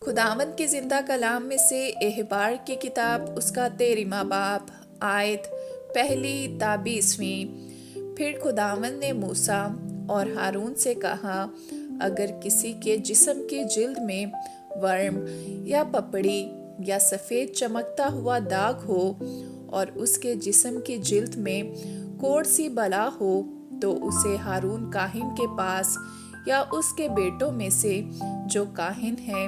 خداوند کے زندہ کلام میں سے احبار کی کتاب اس کا 13واں باب آیت پہلی تا 20۔ پھر خداوند نے موسیٰ اور ہارون سے کہا، اگر کسی کے جسم کی جلد میں ورم یا پپڑی یا سفید چمکتا ہوا داغ ہو اور اس کے جسم کی جلد میں کوڑ سی بلا ہو تو اسے ہارون کاہن کے پاس یا اس کے بیٹوں میں سے جو کاہن ہیں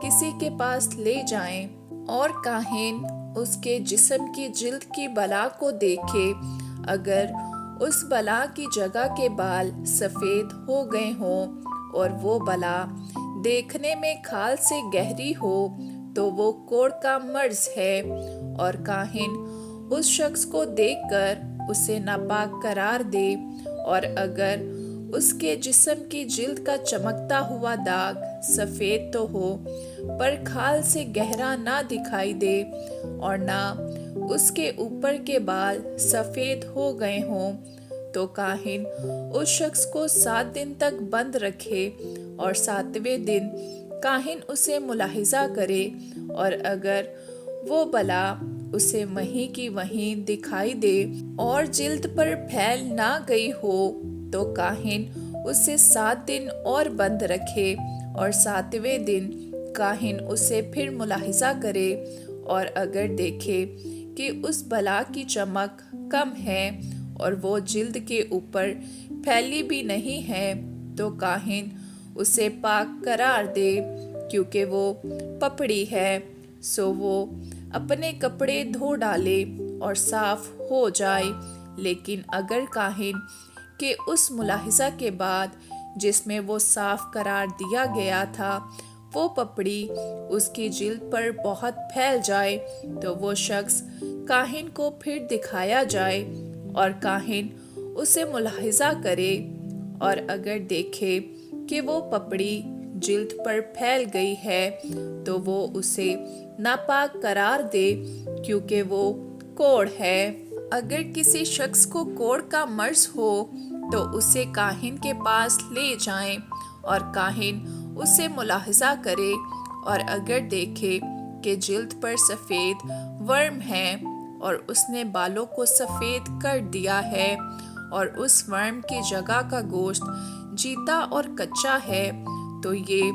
کسی کے پاس لے جائیں، اور کاہن اس کے جسم کی جلد کی بلا کو دیکھے۔ اگر اس بلا کی جگہ کے بال سفید ہو گئے ہوں اور وہ بلا دیکھنے میں کھال سے گہری ہو تو وہ کوڑ کا مرض ہے، اور کاہن اس شخص کو دیکھ کر اسے ناپاک قرار دے۔ اور اگر اس کے جسم کی جلد کا چمکتا ہوا داغ سفید تو ہو پر کھال سے گہرا نہ دکھائی دے، اور نہ اس کے اوپر کے بال سفید ہو گئے ہوں، تو کاہن اس شخص کو 7 دن تک بند رکھے، اور 7ویں دن کاہن اسے ملاحظہ کرے، اور اگر وہ بلا اسے وہیں کی وہیں دکھائی دے اور جلد پر پھیل نہ گئی ہو تو کاہن اسے 7 دن اور بند رکھے، اور 7ویں دن کاہن اسے پھر ملاحظہ کرے، اور اگر دیکھے کہ اس بلا کی چمک کم ہے اور وہ جلد کے اوپر پھیلی بھی نہیں ہے تو کاہن اسے پاک قرار دے، کیونکہ وہ پپڑی ہے، سو وہ اپنے کپڑے دھو ڈالے اور صاف ہو جائے۔ لیکن اگر کاہن کہ اس ملاحظہ کے بعد جس میں وہ صاف قرار دیا گیا تھا وہ پپڑی اس کی جلد پر بہت پھیل جائے تو وہ شخص کاہن کو پھر دکھایا جائے، اور کاہن اسے ملاحظہ کرے، اور اگر دیکھے کہ وہ پپڑی جلد پر پھیل گئی ہے تو وہ اسے ناپاک قرار دے، کیونکہ وہ کوڑ ہے۔ اگر کسی شخص کو کوڑ کا مرض ہو تو اسے کاہن کے پاس لے جائیں، اور کاہن اسے ملاحظہ کرے، اور اگر دیکھے کہ جلد پر سفید ورم ہے اور اس نے بالوں کو سفید کر دیا ہے، اور اس ورم کی جگہ کا گوشت جیتا اور کچا ہے، تو یہ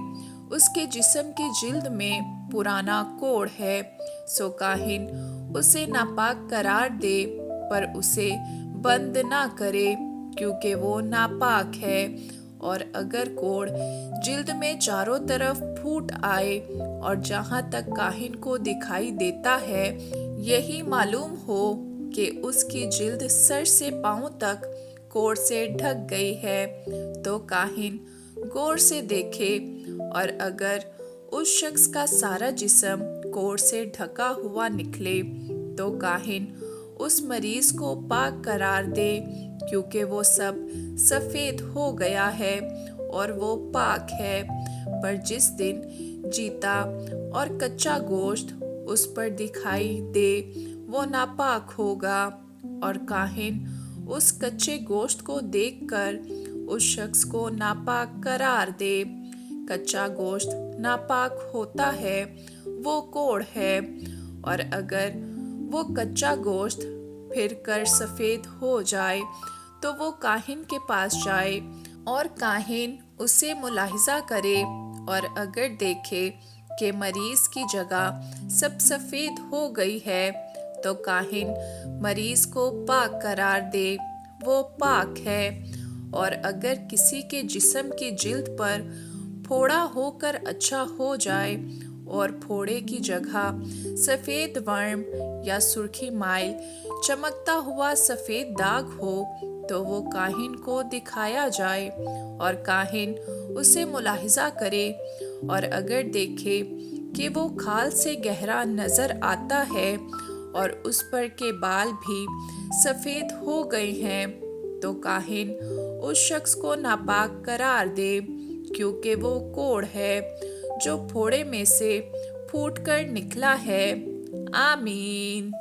اس کے جسم کی جلد میں پرانا کوڑ ہے، سو کاہن اسے ناپاک قرار دے، پر اسے بند نہ کرے، کیونکہ وہ ناپاک ہے۔ اور اگر کوڑ جلد میں چاروں طرف پھوٹ آئے اور جہاں تک کاہن کو دکھائی دیتا ہے یہی معلوم ہو کہ اس کی جلد سر سے پاؤں تک کوڑ سے ڈھک گئی ہے، تو کاہن غور سے دیکھے، اور اگر اس شخص کا سارا جسم کوڑ سے ڈھکا ہوا نکلے تو کاہن اس مریض کو پاک قرار دے، کیونکہ وہ سب سفید ہو گیا ہے اور وہ پاک ہے۔ پر جس دن جیتا اور کچا گوشت اس پر دکھائی دے وہ ناپاک ہوگا، اور کاہن اس کچے گوشت کو دیکھ کر اس شخص کو ناپاک قرار دے۔ کچا گوشت ناپاک ہوتا ہے، وہ کوڑ ہے، اور اگر وہ کچا گوشت پھر کر سفید ہو جائے تو وہ کاہن کے پاس جائے، اور کاہن اسے ملاحظہ کرے، اور اگر دیکھے کہ مریض کی جگہ سب سفید ہو گئی ہے تو کاہن مریض کو پاک قرار دے، وہ پاک ہے۔ اور اگر کسی کے جسم کی جلد پر پھوڑا ہو کر اچھا ہو جائے اور پھوڑے کی جگہ سفید ورم یا سرخی مائل چمکتا ہوا سفید داغ ہو تو وہ کاہن کو دکھایا جائے، اور کاہن اسے ملاحظہ کرے، اور اگر دیکھے کہ وہ کھال سے گہرا نظر آتا ہے اور اس پر کے بال بھی سفید ہو گئے ہیں تو کاہن اس شخص کو ناپاک قرار دے، کیونکہ وہ کوڑ ہے جو پھوڑے میں سے پھوٹ کر نکلا ہے۔ آمین۔